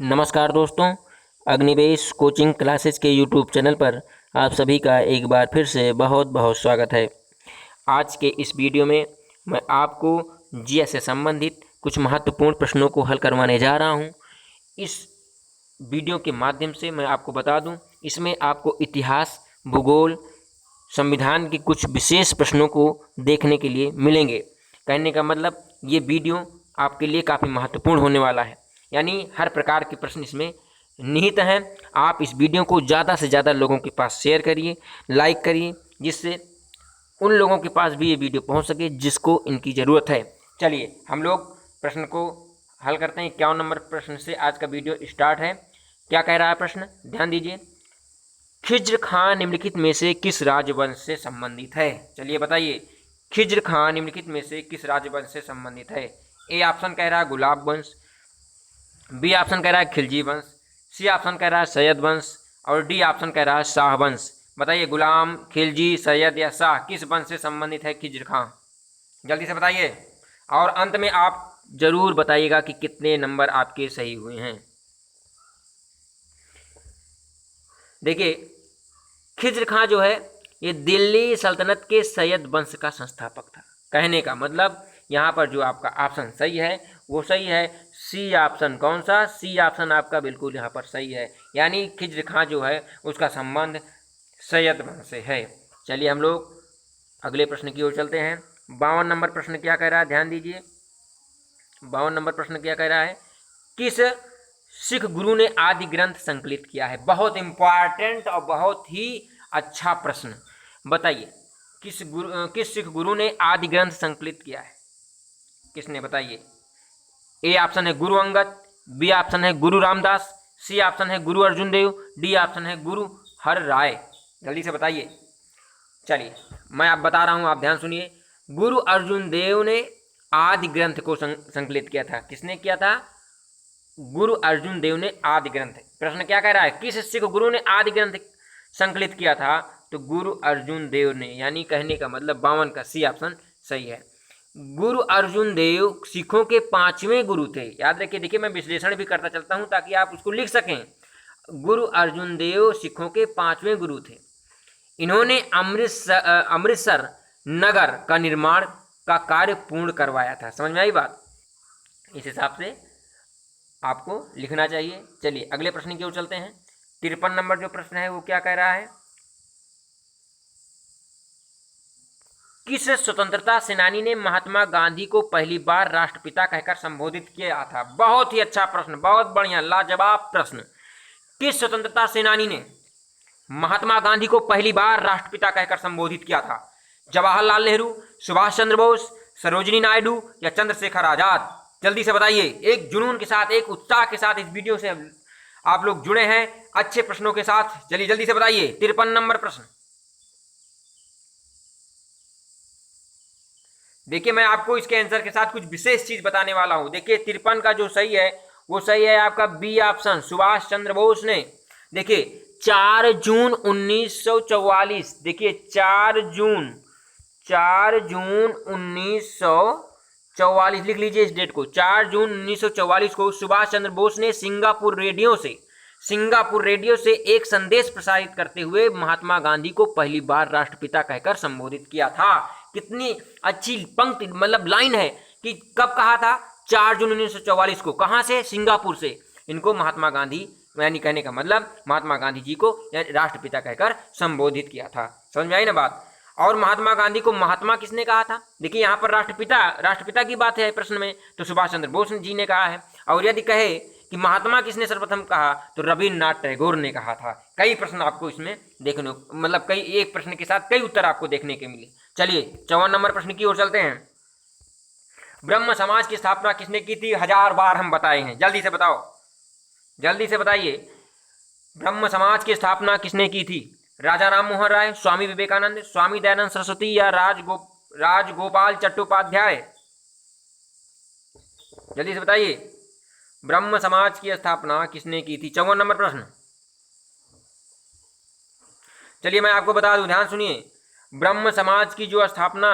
नमस्कार दोस्तों, Agnivesh coaching classes के यूट्यूब चैनल पर आप सभी का एक बार फिर से बहुत बहुत स्वागत है। आज के इस वीडियो में मैं आपको जीएस से संबंधित कुछ महत्वपूर्ण प्रश्नों को हल करवाने जा रहा हूं। इस वीडियो के माध्यम से मैं आपको बता दूं, इसमें आपको इतिहास, भूगोल, संविधान के कुछ विशेष प्रश्नों को देखने के लिए मिलेंगे। कहने का मतलब ये वीडियो आपके लिए काफ़ी महत्वपूर्ण होने वाला है, यानी हर प्रकार के प्रश्न इसमें निहित हैं। आप इस वीडियो को ज़्यादा से ज़्यादा लोगों के पास शेयर करिए, लाइक करिए, जिससे उन लोगों के पास भी ये वीडियो पहुंच सके जिसको इनकी ज़रूरत है। चलिए हम लोग प्रश्न को हल करते हैं। 51 नंबर प्रश्न से आज का वीडियो स्टार्ट है। क्या कह रहा है प्रश्न, ध्यान दीजिए। खिज्र खां निम्नलिखित में से किस राजवंश से संबंधित है? चलिए बताइए, खिज्र खां निम्नलिखित में से किस राजवंश से संबंधित है? ए ऑप्शन कह रहा है गुलाब वंश, बी ऑप्शन कह रहा है खिलजी वंश, सी ऑप्शन कह रहा है सैयद वंश और डी ऑप्शन कह रहा है शाह वंश। बताइए, गुलाम, खिलजी, सैयद या शाह, किस वंश से संबंधित है खिज्र खां? जल्दी से बताइए और अंत में आप जरूर बताइएगा कि कितने नंबर आपके सही हुए हैं। देखिए, खिज्र खां जो है ये दिल्ली सल्तनत के सैयद वंश का संस्थापक था। कहने का मतलब यहाँ पर जो आपका ऑप्शन सही है वो सही है। सी ऑप्शन कौन सा? सी ऑप्शन आपका बिल्कुल यहाँ पर सही है, यानी खिज्र खां जो है उसका संबंध सैयद वंश से है। चलिए हम लोग अगले प्रश्न की ओर चलते हैं। 52 नंबर प्रश्न क्या कह रहा है, ध्यान दीजिए। 52 नंबर प्रश्न क्या कह रहा है? किस सिख गुरु ने आदि ग्रंथ संकलित किया है? बहुत इंपॉर्टेंट और बहुत ही अच्छा प्रश्न। बताइए, किस सिख गुरु ने आदि ग्रंथ संकलित किया है? किसने? बताइए। ए ऑप्शन है गुरु अंगद, बी ऑप्शन है गुरु रामदास, सी ऑप्शन है गुरु अर्जुन देव, डी ऑप्शन है गुरु हर राय। जल्दी से बताइए। चलिए मैं आप बता रहा हूं, आप ध्यान सुनिए। गुरु अर्जुन देव ने आदि ग्रंथ को संकलित किया था। किसने किया था? गुरु अर्जुन देव ने आदि ग्रंथ। प्रश्न क्या कह रहा है? किस सिख गुरु ने आदि ग्रंथ संकलित किया था? तो गुरु अर्जुन देव ने, यानी कहने का मतलब 52 का सी ऑप्शन सही है। गुरु अर्जुन देव सिखों के 5वें गुरु थे। याद रखिए, देखिए मैं विश्लेषण भी करता चलता हूं ताकि आप उसको लिख सकें। गुरु अर्जुन देव सिखों के 5वें गुरु थे। इन्होंने अमृतसर नगर का निर्माण का कार्य पूर्ण करवाया था। समझ में आई बात? इस हिसाब से आपको लिखना चाहिए। चलिए अगले प्रश्न की ओर चलते हैं। 53 नंबर जो प्रश्न है वो क्या कह रहा है? किस स्वतंत्रता सेनानी ने महात्मा गांधी को पहली बार राष्ट्रपिता कहकर संबोधित किया था? बहुत ही अच्छा प्रश्न, बहुत बढ़िया, लाजवाब प्रश्न। किस स्वतंत्रता सेनानी ने महात्मा गांधी को पहली बार राष्ट्रपिता कहकर संबोधित किया था? जवाहरलाल नेहरू, सुभाष चंद्र बोस, सरोजिनी नायडू या चंद्रशेखर आजाद? जल्दी से बताइए। एक जुनून के साथ, एक उत्साह के साथ इस वीडियो से आप लोग जुड़े हैं अच्छे प्रश्नों के साथ। चलिए जल्दी से बताइए। 53 नंबर प्रश्न। देखिए मैं आपको इसके आंसर के साथ कुछ विशेष चीज बताने वाला हूं। देखिए 53 का जो सही है वो सही है आपका बी ऑप्शन, सुभाष चंद्र बोस ने। देखिए 4 जून 1944, देखिए 4 जून 1944 लिख लीजिए इस डेट को। 4 जून 1944 को सुभाष चंद्र बोस ने सिंगापुर रेडियो से एक संदेश प्रसारित करते हुए महात्मा गांधी को पहली बार राष्ट्रपिता कहकर संबोधित किया था। कितनी अच्छी पंक्ति, मतलब लाइन है कि कब कहा था? 4 जून 1944 को। कहां से? सिंगापुर से। इनको महात्मा गांधी, यानी कहने का मतलब महात्मा गांधी जी को राष्ट्रपिता कहकर संबोधित किया था। समझ में आई ना बात? और महात्मा गांधी को महात्मा किसने कहा था? देखिए यहाँ पर राष्ट्रपिता की बात है प्रश्न में, तो सुभाष चंद्र बोस जी ने कहा है। और यदि कहे कि महात्मा किसने सर्वप्रथम कहा, तो रविन्द्रनाथ टैगोर ने कहा था। कई प्रश्न आपको इसमें देखने, मतलब कई, एक प्रश्न के साथ कई उत्तर आपको देखने के मिले। चलिए 54 नंबर प्रश्न की ओर चलते हैं। ब्रह्म समाज की स्थापना किसने की थी? 1000 बार हम बताए हैं। जल्दी से बताओ, जल्दी से बताइए। ब्रह्म समाज की स्थापना किसने की थी? राजा राम मोहन राय, स्वामी विवेकानंद, स्वामी दयानंद सरस्वती या राजगोपाल चट्टोपाध्याय? जल्दी से बताइए। ब्रह्म समाज की स्थापना किसने की थी? 54 नंबर प्रश्न। चलिए मैं आपको बता दूं, ध्यान सुनिए। ब्रह्म समाज की जो स्थापना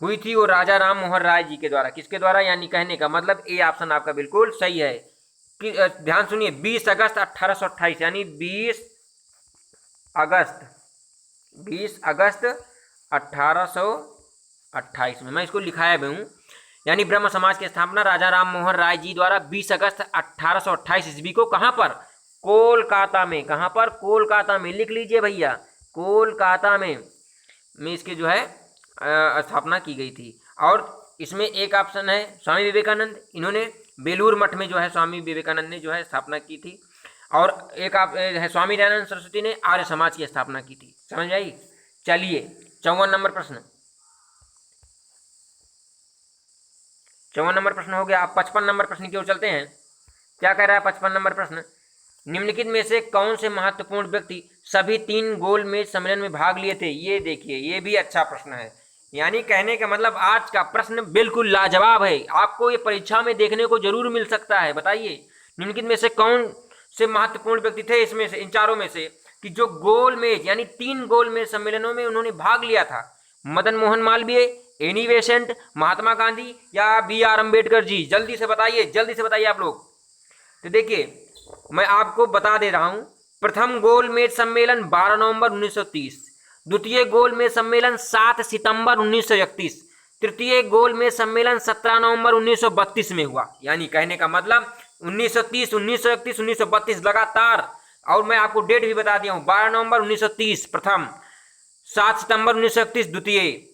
हुई थी वो राजा राम मोहन राय जी के द्वारा। किसके द्वारा? यानी कहने का मतलब ए ऑप्शन आपका बिल्कुल सही है। ध्यान सुनिए, 20 अगस्त 1828 यानी 20 अगस्त 1828 में, मैं इसको लिखाया भी हूँ। यानी ब्रह्म समाज की स्थापना राजा राम मोहन राय जी द्वारा 20 अगस्त 1828 ईस्वी को कहाँ पर? कोलकाता में। कहाँ पर? कोलकाता में। लिख लीजिए भैया, कोलकाता में इसकी जो है स्थापना की गई थी। और इसमें एक ऑप्शन है स्वामी विवेकानंद, इन्होंने बेलूर मठ में जो है स्वामी विवेकानंद ने जो है स्थापना की थी। और एक आप है स्वामी दयानंद सरस्वती ने आर्य समाज की स्थापना की थी। समझ आई? चलिए 54 नंबर प्रश्न, 54 नंबर प्रश्न हो गया। आप 55 नंबर प्रश्न की ओर चलते हैं। क्या कह रहा है 55 नंबर प्रश्न? निम्नलिखित में से कौन से महत्वपूर्ण व्यक्ति सभी 3 गोलमेज सम्मेलन में भाग लिए थे? ये देखिए, ये भी अच्छा प्रश्न है। यानी कहने का मतलब आज का प्रश्न बिल्कुल लाजवाब है, आपको ये परीक्षा में देखने को जरूर मिल सकता है। बताइए, निम्नलिखित में से कौन से महत्वपूर्ण व्यक्ति थे इसमें से, इन चारों में से, कि जो गोलमेज यानी 3 गोलमेज सम्मेलनों में उन्होंने भाग लिया था? मदन मोहन मालवीय, एनी बेसेंट, महात्मा गांधी या BR अम्बेडकर जी? जल्दी से बताइए, जल्दी से बताइए आप लोग। तो देखिए मैं आपको बता दे रहा हूं, प्रथम गोलमेज सम्मेलन 12 नवंबर 1930, द्वितीय गोलमेज सम्मेलन 7 सितंबर 1931, तृतीय गोलमेज सम्मेलन 17 नवंबर 1932 में हुआ। यानी कहने का मतलब 1930, 1931, 1932 लगातार। और मैं आपको डेट भी बता दिया हूं, 12 नवंबर 1930 प्रथम, 7 सितंबर 1931 द्वितीय,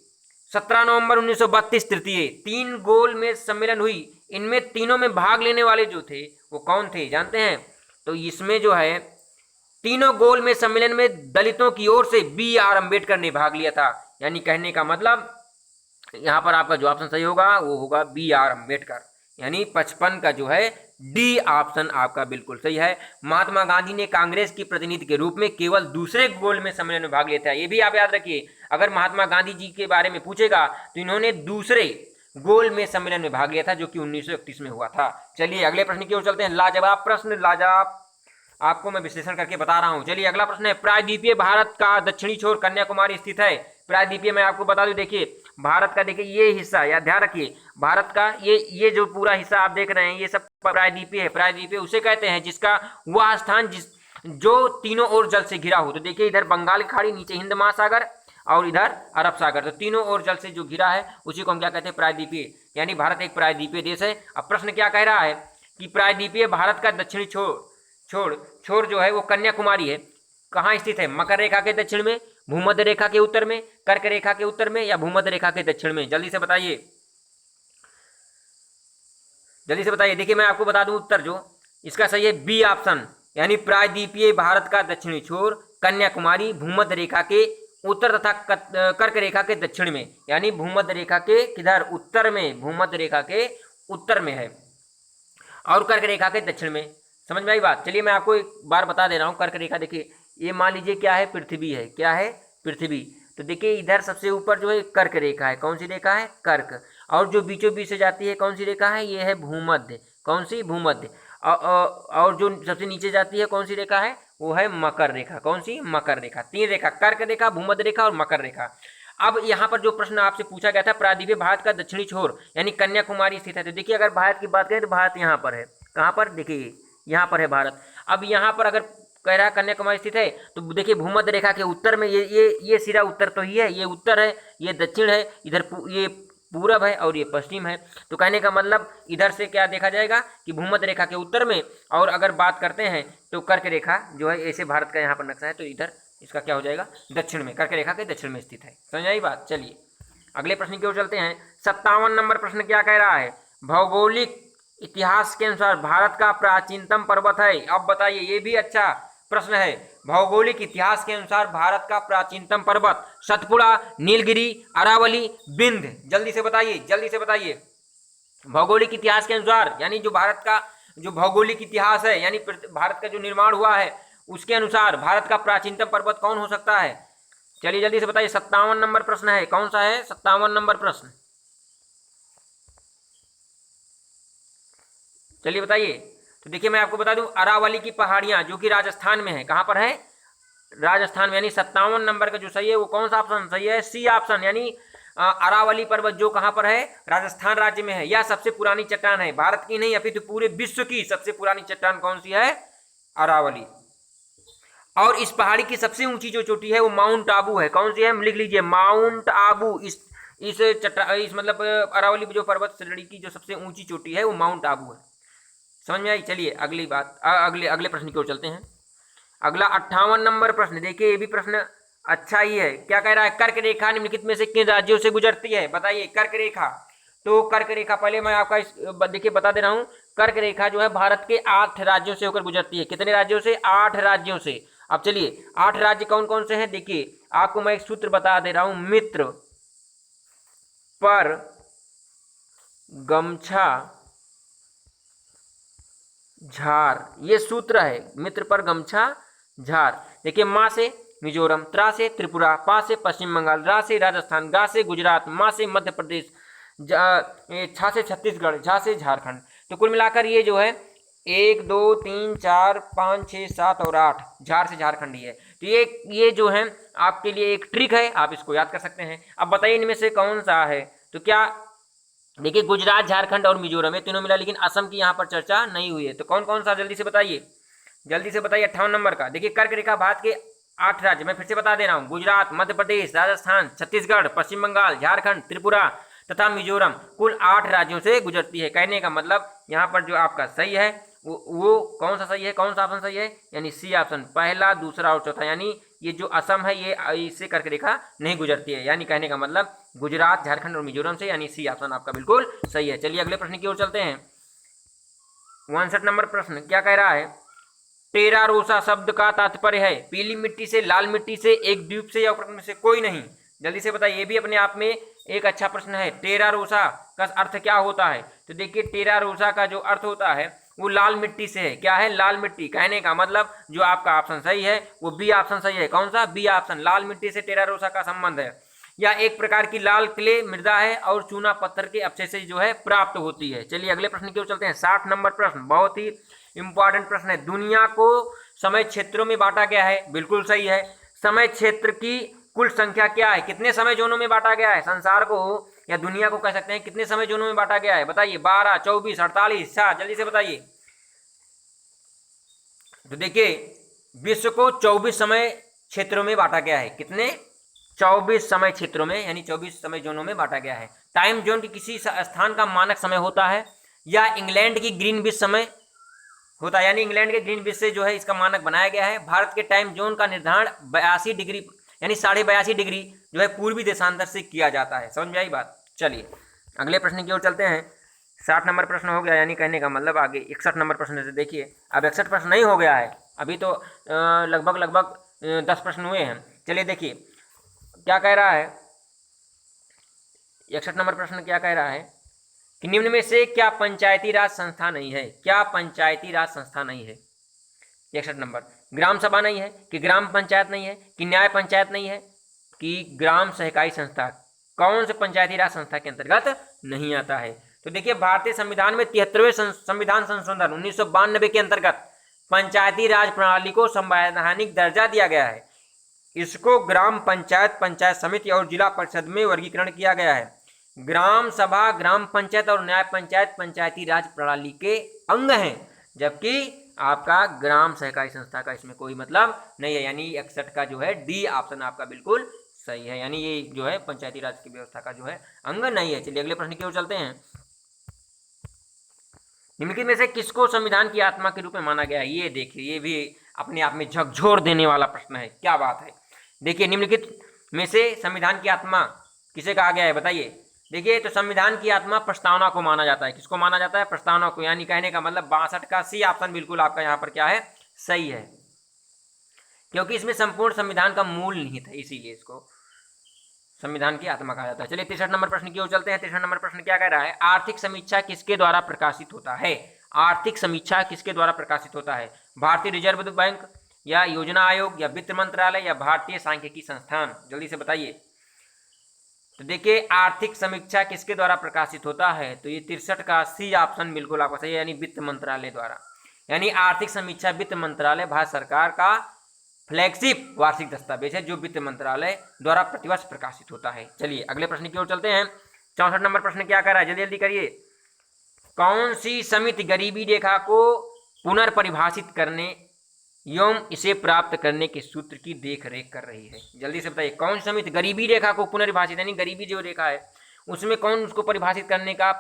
17 नवंबर 1932 तृतीय, 3 गोलमेज सम्मेलन हुई। इनमें तीनों में भाग लेने वाले जो थे वो कौन थे जानते हैं? तो इसमें जो है तीनों गोलमेज सम्मेलन में दलितों की ओर से BR अम्बेडकर ने भाग लिया था। यानी कहने का मतलब यहां पर आपका जो ऑप्शन सही होगा वो होगा BR अम्बेडकर। यानी 55 का जो है डी ऑप्शन आपका बिल्कुल सही है। महात्मा गांधी ने कांग्रेस की प्रतिनिधि के रूप में केवल दूसरे गोलमेज सम्मेलन में भाग लिया था। ये भी आप याद रखिए, अगर महात्मा गांधी जी के बारे में पूछेगा तो इन्होंने दूसरे गोलमेज सम्मेलन में भाग लिया था जो कि 1931 में हुआ था। चलिए अगले प्रश्न की ओर चलते हैं। लाजवाब प्रश्न, लाजवाब, आपको मैं विश्लेषण करके बता रहा हूं। चलिए अगला प्रश्न है, प्रायद्वीपीय भारत का दक्षिणी छोर कन्याकुमारी स्थित है। प्रायद्वीपीय मैं आपको बता दूं, देखिए भारत का, देखिए ये हिस्सा याद ध्यान रखिए, भारत का ये जो पूरा हिस्सा आप देख रहे हैं ये सब प्रायद्वीपीय है। प्रायद्वीपीय उसे कहते हैं जिसका वह स्थान जो तीनों ओर जल से घिरा हो। तो देखिए इधर बंगाल की खाड़ी, नीचे हिंद महासागर और इधर अरब सागर, तो तीनों ओर जल से जो घिरा है उसी को हम क्या कहते हैं? प्रायद्वीपीय। यानी भारत एक प्रायद्वीपीय देश है। अब प्रश्न क्या कह रहा है कि प्रायद्वीपीय भारत का दक्षिणी छोर जो है वो कन्याकुमारी है। कहाँ स्थित है? मकर रेखा के दक्षिण में, भूमध्य रेखा के उत्तर में, कर्क रेखा के उत्तर में या भूमध्य रेखा के दक्षिण में? जल्दी से बताइए, जल्दी से बताइए। देखिए मैं आपको बता दूं उत्तर जो इसका सही है बी ऑप्शन, यानी प्रायद्वीपीय भारत का दक्षिणी छोर कन्याकुमारी भूमध्य रेखा के उत्तर तथा कर्क रेखा के दक्षिण में, यानी भूमध्य रेखा के किधर? उत्तर में, भूमध्य रेखा के उत्तर में है और कर्क रेखा के दक्षिण में। समझ में आई बात? चलिए मैं आपको एक बार बता दे रहा हूँ। कर्क रेखा देखिए, ये मान लीजिए क्या है? पृथ्वी है। क्या है? पृथ्वी। तो देखिए इधर सबसे ऊपर जो है कर्क रेखा है। कौन सी रेखा है? कर्क। और जो बीचों बीच से जाती है कौन सी रेखा है? ये है भूमध्य। कौन सी? भूमध्य। और जो सबसे नीचे जाती है कौन सी रेखा है? वो है मकर रेखा। कौन सी? मकर रेखा। 3 रेखा, कर्क रेखा, भूमध्य रेखा और मकर रेखा। अब यहाँ पर जो प्रश्न आपसे पूछा गया था, प्रायद्वीपीय भारत का दक्षिणी छोर यानी कन्याकुमारी स्थित है। तो देखिए अगर भारत की बात करें तो भारत यहाँ पर है। कहाँ पर? देखिए यहाँ पर है भारत। अब यहाँ पर अगर कह रहा है कन्याकुमारी स्थित है तो देखिए भूमध्य रेखा के उत्तर में ये सिरा उत्तर तो ही है, ये उत्तर है, ये दक्षिण है, इधर ये पूरब है और ये पश्चिम है। तो कहने का मतलब इधर से क्या देखा जाएगा कि भूमध्य रेखा के उत्तर में, और अगर बात करते हैं तो कर्क रेखा जो है ऐसे भारत का यहाँ पर नक्शा है तो इधर इसका क्या हो जाएगा? दक्षिण में, कर्क रेखा के दक्षिण में स्थित है। समझ आई बात? चलिए अगले प्रश्न की ओर चलते हैं। 57 नंबर प्रश्न क्या कह रहा है? भौगोलिक इतिहास के अनुसार भारत का प्राचीनतम पर्वत है। अब बताइए, ये भी अच्छा प्रश्न है। भौगोलिक इतिहास के अनुसार भारत का प्राचीनतम पर्वत? सतपुड़ा, नीलगिरी, अरावली, विंध्य? जल्दी से बताइए, जल्दी से बताइए। भौगोलिक इतिहास के अनुसार यानी जो भारत का जो भौगोलिक इतिहास है, यानी भारत का जो निर्माण हुआ है उसके अनुसार भारत का प्राचीनतम पर्वत कौन हो सकता है? चलिए जल्दी से बताइए। 57 नंबर प्रश्न है। कौन सा है? 57 नंबर प्रश्न। चलिए बताइए। तो देखिए मैं आपको बता दूं, अरावली की पहाड़ियां जो कि राजस्थान में है। कहां पर है? राजस्थान में। यानी 57 नंबर का जो सही है वो कौन सा ऑप्शन सही है? सी ऑप्शन, यानी अरावली पर्वत जो कहाँ पर है, राजस्थान राज्य में है। यह सबसे पुरानी चट्टान है, भारत की नहीं अपितु पूरे विश्व की सबसे पुरानी चट्टान कौन सी है, अरावली। और इस पहाड़ी की सबसे ऊंची जो चोटी है वो माउंट आबू है। कौन सी है, लिख लीजिए, माउंट आबू। इस मतलब अरावली जो पर्वत श्रेणी की जो सबसे ऊंची चोटी है वो माउंट आबू है। समझ में आई। चलिए अगली बात, अगले प्रश्न की ओर चलते हैं। अगला 58 नंबर प्रश्न, देखिए ये भी प्रश्न अच्छा ही है। क्या कह रहा है, कर्क रेखा निम्नलिखित में से किन राज्यों से गुजरती है, बताइए। कर्क रेखा, तो कर्क रेखा पहले मैं आपका देखिए बता दे रहा हूं, कर्क रेखा जो है भारत के 8 राज्यों से होकर गुजरती है। कितने राज्यों से, 8 राज्यों से। अब चलिए 8 राज्य कौन कौन से हैं, देखिए आपको मैं एक सूत्र बता दे रहा हूं, मित्र पर गमछा झार, ये सूत्र है, मित्र पर गमछा झार। देखिए, माँ से मिजोरम, त्रा से त्रिपुरा, पा से पश्चिम बंगाल, रा से राजस्थान, गा से गुजरात, मा से मध्य प्रदेश, छा से छत्तीसगढ़, झा से झारखंड। तो कुल मिलाकर ये जो है 1 2 3 4 5 6 7 और 8 झार से झारखंड ही है। तो ये जो है आपके लिए एक ट्रिक है, आप इसको याद कर सकते हैं। अब बताइए इनमें से कौन सा है, तो क्या देखिए गुजरात, झारखंड और मिजोरम ये तीनों मिला, लेकिन असम की यहाँ पर चर्चा नहीं हुई है। तो कौन कौन सा, जल्दी से बताइए, जल्दी से बताइए। 58 नंबर का, देखिए कर्क रेखा भारत के 8 राज्य, मैं फिर से बता दे रहा हूँ, गुजरात, मध्य प्रदेश, राजस्थान, छत्तीसगढ़, पश्चिम बंगाल, झारखंड, त्रिपुरा तथा मिजोरम, कुल 8 राज्यों से गुजरती है। कहने का मतलब यहाँ पर जो आपका सही है वो कौन सा सही है, कौन सा ऑप्शन सही है, यानी सी ऑप्शन, पहला, दूसरा और चौथा। यानी ये जो असम है ये इससे कर्क रेखा नहीं गुजरती है। यानी कहने का मतलब गुजरात, झारखंड और मिजोरम से, यानी सी ऑप्शन आपका बिल्कुल सही है। चलिए अगले प्रश्न की ओर चलते हैं। 59 नंबर प्रश्न क्या कह रहा है, टेरा रोसा शब्द का तात्पर्य है पीली मिट्टी से, लाल मिट्टी से, एक द्वीप से या उपद्वीप में से कोई नहीं। जल्दी से बताइए, ये भी अपने आप में एक अच्छा प्रश्न है। टेरा रोसा का अर्थ क्या होता है, तो देखिए टेरा रोसा का जो अर्थ होता है वो लाल मिट्टी से है। क्या है, लाल मिट्टी। कहने का मतलब जो आपका ऑप्शन सही है वो बी ऑप्शन सही है। कौन सा, बी ऑप्शन, लाल मिट्टी से टेरा रोसा का संबंध है। या एक प्रकार की लाल क्ले मृदा है और चूना पत्थर के अवशेष से जो है प्राप्त होती है। चलिए अगले प्रश्न की ओर चलते हैं। 60 नंबर प्रश्न बहुत ही इंपॉर्टेंट प्रश्न है। दुनिया को समय क्षेत्रों में बांटा गया है, बिल्कुल सही है। समय क्षेत्र की कुल संख्या क्या है, कितने समय जोनों में बांटा गया है संसार को या दुनिया को कह सकते हैं, कितने समय जोनों में बांटा गया है, बताइए। 12, 24, 48, 7, जल्दी से बताइए। तो देखिए विश्व को 24 समय क्षेत्रों में बांटा गया है। कितने, 24 समय क्षेत्रों में, यानी 24 समय जोनों में बांटा गया है। टाइम जोन की किसी स्थान का मानक समय होता है या इंग्लैंड की ग्रीनविच समय होता है, यानी इंग्लैंड के ग्रीनविच से जो है इसका मानक बनाया गया है। भारत के टाइम जोन का निर्धारण 82 डिग्री यानी 82.5 डिग्री जो है पूर्वी देशांतर से किया जाता है। समझ में आई बात। चलिए अगले प्रश्न की ओर चलते हैं। 60 नंबर प्रश्न हो गया, यानी कहने का मतलब आगे 61 नंबर प्रश्न से देखिए। अब 61 प्रश्न नहीं हो गया है, अभी तो लगभग 10 प्रश्न हुए हैं। चलिए देखिए क्या कह रहा है, 61 नंबर प्रश्न क्या कह रहा है कि निम्न में से क्या पंचायती राज संस्था नहीं है, क्या पंचायती राज संस्था नहीं है। 61 नंबर, ग्राम सभा नहीं है, कि ग्राम पंचायत नहीं है, कि न्याय पंचायत नहीं है, कि ग्राम सहकारी संस्था। कौन से पंचायती राज संस्था के अंतर्गत नहीं आता है। तो देखिए भारतीय संविधान में 73वें संविधान संशोधन 1992 के अंतर्गत पंचायती राज प्रणाली को संवैधानिक दर्जा दिया गया है। इसको ग्राम पंचायत, पंचायत समिति और जिला परिषद में वर्गीकरण किया गया है। ग्राम सभा, ग्राम पंचायत और न्याय पंचायत पंचायती राज प्रणाली के अंग हैं, जबकि आपका ग्राम सहकारी संस्था का इसमें कोई मतलब नहीं है। यानी 61 का जो है डी ऑप्शन आपका बिल्कुल सही है, यानी ये जो है पंचायती राज की व्यवस्था का जो है अंग नहीं है। चलिए अगले प्रश्न की ओर चलते हैं। निम्नलिखित में से किसको संविधान की आत्मा के रूप में माना गया है। ये देखिए, ये भी अपने आप में झकझोर देने वाला प्रश्न है। क्या बात है, देखिए निम्नलिखित में से संविधान की आत्मा किसे कहा गया है, बताइए। देखिए तो संविधान की आत्मा प्रस्तावना को माना जाता है। किसको माना जाता है, प्रस्तावना को। यानी कहने का मतलब 62 का सी ऑप्शन बिल्कुल आपका यहाँ पर क्या है, सही है, क्योंकि इसमें संपूर्ण संविधान का मूल निहित है, इसीलिए इसको संविधान की आत्मा कहा जाता है। चलिए 63 नंबर प्रश्न की ओर चलते हैं। 63 नंबर प्रश्न क्या कह रहा है, आर्थिक समीक्षा किसके द्वारा प्रकाशित होता है। आर्थिक समीक्षा किसके द्वारा प्रकाशित होता है, भारतीय रिजर्व बैंक या योजना आयोग या वित्त मंत्रालय या भारतीय सांख्यिकी संस्थान। जल्दी से बताइए। तो देखिए आर्थिक समीक्षा किसके द्वारा प्रकाशित होता है, तो ये 63 का सी ऑप्शन बिल्कुल आपका सही है, यानी वित्त मंत्रालय द्वारा। यानी आर्थिक समीक्षा वित्त मंत्रालय भारत सरकार का फ्लैगशिप वार्षिक दस्तावेज है जो वित्त मंत्रालय द्वारा प्रतिवर्ष प्रकाशित होता है। चलिए अगले प्रश्न की ओर चलते हैं। 64 नंबर प्रश्न क्या कह रहा है, जल्दी जल्दी करिए। कौन सी समिति गरीबी रेखा को पुनर्परिभाषित करने एवं इसे प्राप्त करने के सूत्र की देख रेख कर रही है? जल्दी से बताइए, कौन सी समिति गरीबी रेखा को पुनर्परिभाषित, यानी गरीबी जो रेखा है उसमें कौन उसको परिभाषित करने का,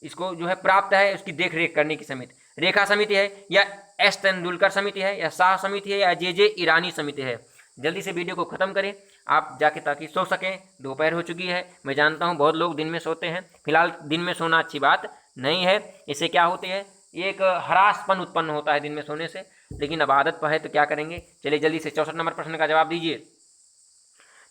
इसको जो है प्राप्त है, उसकी देख रेख करने की समिति रेखा समिति है, या एस तेंदुलकर समिति है, या शाह समिति है, या जे ईरानी समिति है? जल्दी से वीडियो को खत्म करें आप जाके, ताकि सो सकें। दोपहर हो चुकी है, मैं जानता हूँ बहुत लोग दिन में सोते हैं। फिलहाल दिन में सोना अच्छी बात नहीं है, इससे क्या होती है, एक हरासपन उत्पन्न होता है दिन में सोने से, लेकिन अब आदत पर है तो क्या करेंगे। चलिए जल्दी से 64 नंबर प्रश्न का जवाब दीजिए।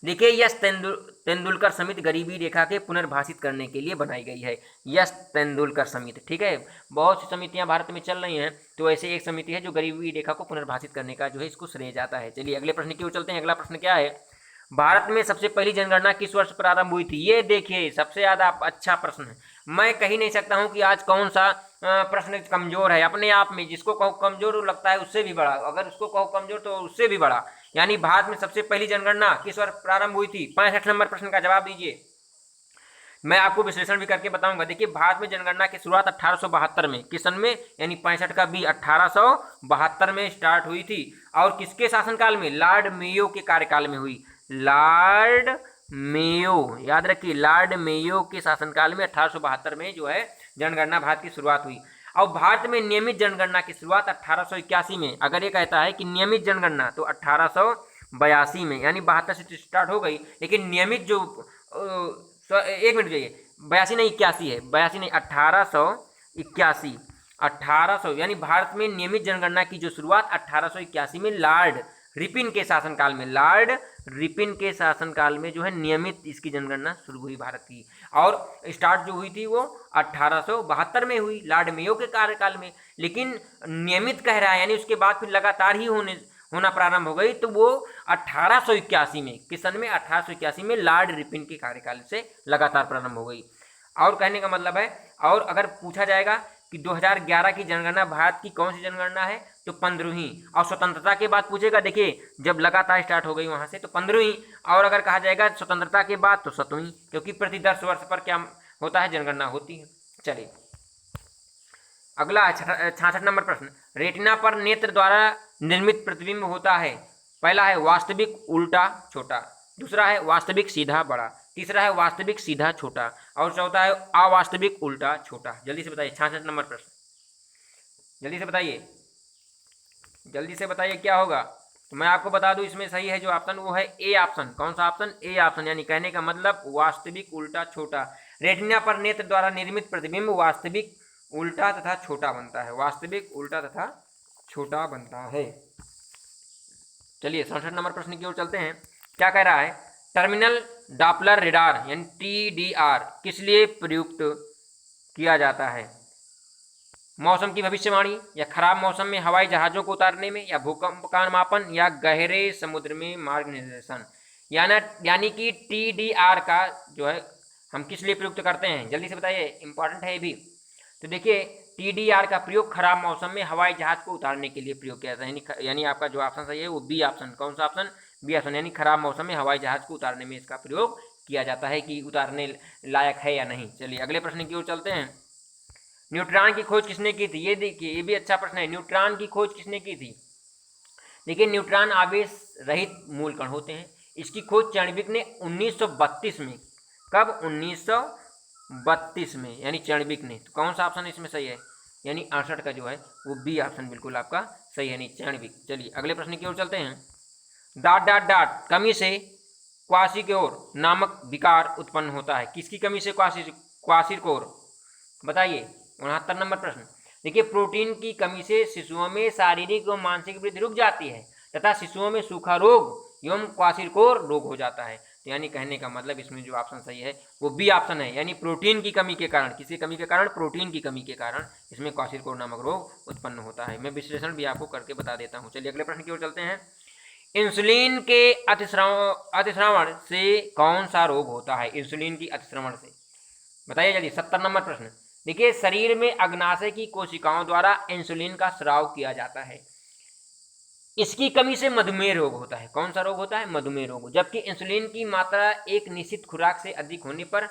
देखिए, यस तेंदुलकर समिति गरीबी रेखा के पुनर्भाषित करने के लिए बनाई गई है, यस तेंदुलकर समिति। ठीक है, बहुत सी समितियां भारत में चल रही हैं, तो ऐसे एक समिति है जो गरीबी रेखा को पुनर्भाषित करने का जो है इसको श्रेय जाता है। चलिए अगले प्रश्न की ओर चलते हैं। अगला प्रश्न क्या है, भारत में सबसे पहली जनगणना किस वर्ष प्रारंभ हुई थी? ये देखिए सबसे ज्यादा अच्छा प्रश्न है। मैं कही नहीं सकता हूं कि आज कौन सा प्रश्न कमजोर है, अपने आप में जिसको कहो कमजोर लगता है उससे भी बड़ा, अगर उसको कहो कमजोर तो उससे भी बड़ा। यानी भारत में सबसे पहली जनगणना किस वर्ष प्रारंभ हुई थी? 65 नंबर प्रश्न का जवाब दीजिए। मैं आपको विश्लेषण भी करके बताऊंगा। देखिए, भारत में जनगणना की शुरुआत 1872 में, किस सन में, यानी 65 का बी 1872 में स्टार्ट हुई थी। और किसके शासनकाल में? लॉर्ड मेयो के कार्यकाल में हुई। लॉर्ड मेयो, याद रखिए, लॉर्ड मेयो के शासनकाल में 1872 में जो है जनगणना भारत की शुरुआत हुई। और भारत में नियमित जनगणना की शुरुआत 1881 में। अगर ये कहता है कि नियमित जनगणना, तो 1882 में, यानी 72 से स्टार्ट हो गई, लेकिन नियमित जो एक मिनट जाइए, 82 नहीं 81 है, 82 नहीं 1881, 1800, यानी भारत में नियमित जनगणना की जो शुरुआत 1881 में लॉर्ड रिपिन के शासनकाल में, लॉर्ड रिपिन के शासनकाल में जो है नियमित इसकी जनगणना शुरू हुई भारत की। और स्टार्ट जो हुई थी वो 1872 में हुई, लॉर्ड मेयो के कार्यकाल में। लेकिन नियमित कह रहा है, यानी उसके बाद फिर लगातार ही होना प्रारंभ हो गई, तो वो 1881 में, किस सन में? 1881 में लॉर्ड रिपिन के कार्यकाल से लगातार प्रारंभ हो गई। और कहने का मतलब है, और अगर पूछा जाएगा कि 2011 की जनगणना भारत की कौन सी जनगणना है, तो 15वीं। और स्वतंत्रता के बाद पूछेगा, देखिए जब लगातार स्टार्ट हो गई वहां से, तो 15वीं। और अगर कहा जाएगा स्वतंत्रता के बाद, तो 7वीं, क्योंकि प्रति 10 वर्ष पर क्या होता है, जनगणना होती है। चलिए अगला 66 नंबर प्रश्न, रेटिना पर नेत्र द्वारा निर्मित प्रतिबिंब होता है। पहला है वास्तविक उल्टा छोटा, दूसरा है वास्तविक सीधा बड़ा, तीसरा है वास्तविक सीधा छोटा, और चौथा है अवास्तविक उल्टा छोटा। जल्दी से बताइए 66 नंबर प्रश्न, जल्दी से बताइए, जल्दी से बताइए क्या होगा। तो मैं आपको बता दूं, इसमें सही है जो ऑप्शन, वो है ए ऑप्शन। कौन सा ऑप्शन? A option. यानी कहने का मतलब वास्तविक उल्टा छोटा। रेटिना पर नेत्र द्वारा निर्मित प्रतिबिंब वास्तविक उल्टा तथा छोटा बनता है, वास्तविक उल्टा तथा छोटा बनता है। चलिए 67 नंबर प्रश्न की ओर चलते हैं। क्या कह रहा है, टर्मिनल डॉपलर रेडार यानी TDR किस लिए प्रयुक्त किया जाता है? मौसम की भविष्यवाणी, या खराब मौसम में हवाई जहाजों को उतारने में, या भूकंप का मापन, या गहरे समुद्र में मार्ग निर्देशन। यानी कि TDR का जो है हम किस लिए प्रयुक्त करते हैं? जल्दी से बताइए, इंपॉर्टेंट है ये भी। तो देखिए, TDR का प्रयोग खराब मौसम में हवाई जहाज को उतारने के लिए प्रयोग किया जाता है। यानी आपका जो ऑप्शन सही है वो बी ऑप्शन। कौन सा ऑप्शन? B option. यानी खराब मौसम में हवाई जहाज को उतारने में इसका प्रयोग किया जाता है, कि उतारने लायक है या नहीं। चलिए अगले प्रश्न की ओर चलते हैं। न्यूट्रॉन की खोज किसने की थी? ये देखिए, ये भी अच्छा प्रश्न है। न्यूट्रॉन की खोज किसने की थी? देखिए, न्यूट्रॉन आवेश रहित मूल कण होते हैं। इसकी खोज चाणविक ने 1932 में। कब? 1932 में, यानी चाणविक ने। तो कौन सा ऑप्शन इसमें सही है? यानी 68 का जो है वो बी ऑप्शन बिल्कुल आपका सही है, नहीं चाणविक। चलिए अगले प्रश्न की ओर चलते हैं। डॉट डॉट डॉट कमी से क्वासिकोर नामक विकार उत्पन्न होता है। किसकी कमी से क्वासिकोर? बताइए 69 नंबर प्रश्न। देखिए, प्रोटीन की कमी से शिशुओं में शारीरिक एवं मानसिक वृद्धि रुक जाती है तथा शिशुओं में सूखा रोग एवं क्वासिकोर रोग हो जाता है। तो यानी कहने का मतलब इसमें जो ऑप्शन सही है वो बी ऑप्शन है, यानी प्रोटीन की कमी के कारण। किसी कमी के कारण? प्रोटीन की कमी के कारण इसमें क्वासिकोर नामक रोग उत्पन्न होता है। मैं विश्लेषण भी आपको करके बता देता हूँ। चलिए अगले प्रश्न की ओर चलते हैं। इंसुलिन के अतिश्रवण से कौन सा रोग होता है? इंसुलिन की अतिश्रवण से बताइए जल्दी। 70 नंबर प्रश्न। देखिए, शरीर में अग्नाशय की कोशिकाओं द्वारा इंसुलिन का स्राव किया जाता है। इसकी कमी से मधुमेह रोग होता है। कौन सा रोग होता है? मधुमेह रोग। जबकि इंसुलिन की मात्रा एक निश्चित खुराक से अधिक होने पर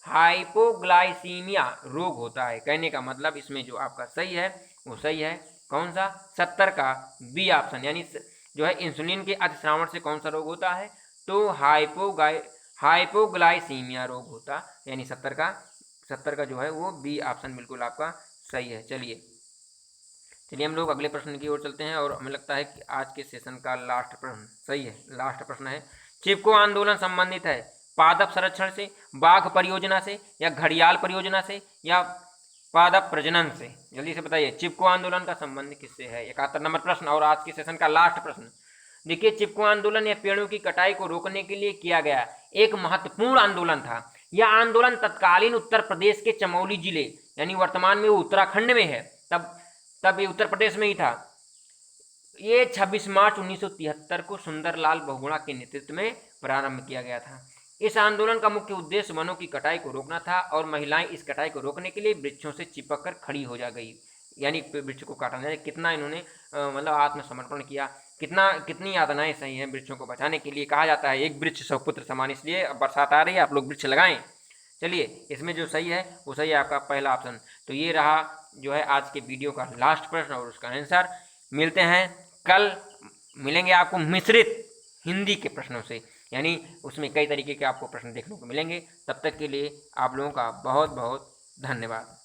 हाइपोग्लाइसीमिया रोग होता है। कहने का मतलब इसमें जो आपका सही है वो सही है कौन सा? 70 का बी ऑप्शन, यानी जो है इंसुलिन के अतिश्रावण से कौन सा रोग होता है? तो हाइपोग्लाइसीमिया रोग होता, यानी 70 का जो है वो बी ऑप्शन बिल्कुल आपका सही है। चलिए हम लोग अगले प्रश्न की ओर चलते हैं, और हमें लगता है कि आज के सेशन का लास्ट प्रश्न सही है। लास्ट प्रश्न है, चिपको आंदोलन संबंधित है पादप संरक्षण से, बाघ परियोजना से, या घड़ियाल परियोजना से, या पादप प्रजनन से? जल्दी से बताइए, चिपको आंदोलन का संबंध किससे है? 71 नंबर प्रश्न और आज के सेशन का लास्ट प्रश्न। देखिए, चिपको आंदोलन या पेड़ों की कटाई को रोकने के लिए किया गया एक महत्वपूर्ण आंदोलन था। यह आंदोलन तत्कालीन उत्तर प्रदेश के चमोली जिले, यानी वर्तमान में वो उत्तराखंड में है, तब ये उत्तर प्रदेश में ही था। ये 26 मार्च 1973 को सुंदरलाल बहुगुणा के नेतृत्व में प्रारंभ किया गया था। इस आंदोलन का मुख्य उद्देश्य वनों की कटाई को रोकना था, और महिलाएं इस कटाई को रोकने के लिए वृक्षों से चिपक कर खड़ी हो जा गई, यानी वृक्ष को काटा जाए। कितना इन्होंने मतलब आत्मसमर्पण किया, कितनी यातनाएं सही हैं वृक्षों को बचाने के लिए। कहा जाता है एक वृक्ष 100 पुत्र समान, इसलिए अब बरसात आ रही है, आप लोग वृक्ष लगाएं। चलिए, इसमें जो सही है वो सही है आपका पहला ऑप्शन। तो ये रहा जो है आज के वीडियो का लास्ट प्रश्न और उसका आंसर। मिलते हैं कल, मिलेंगे आपको मिश्रित हिंदी के प्रश्नों से, यानी उसमें कई तरीके के आपको प्रश्न देखने को मिलेंगे। तब तक के लिए आप लोगों का बहुत बहुत धन्यवाद।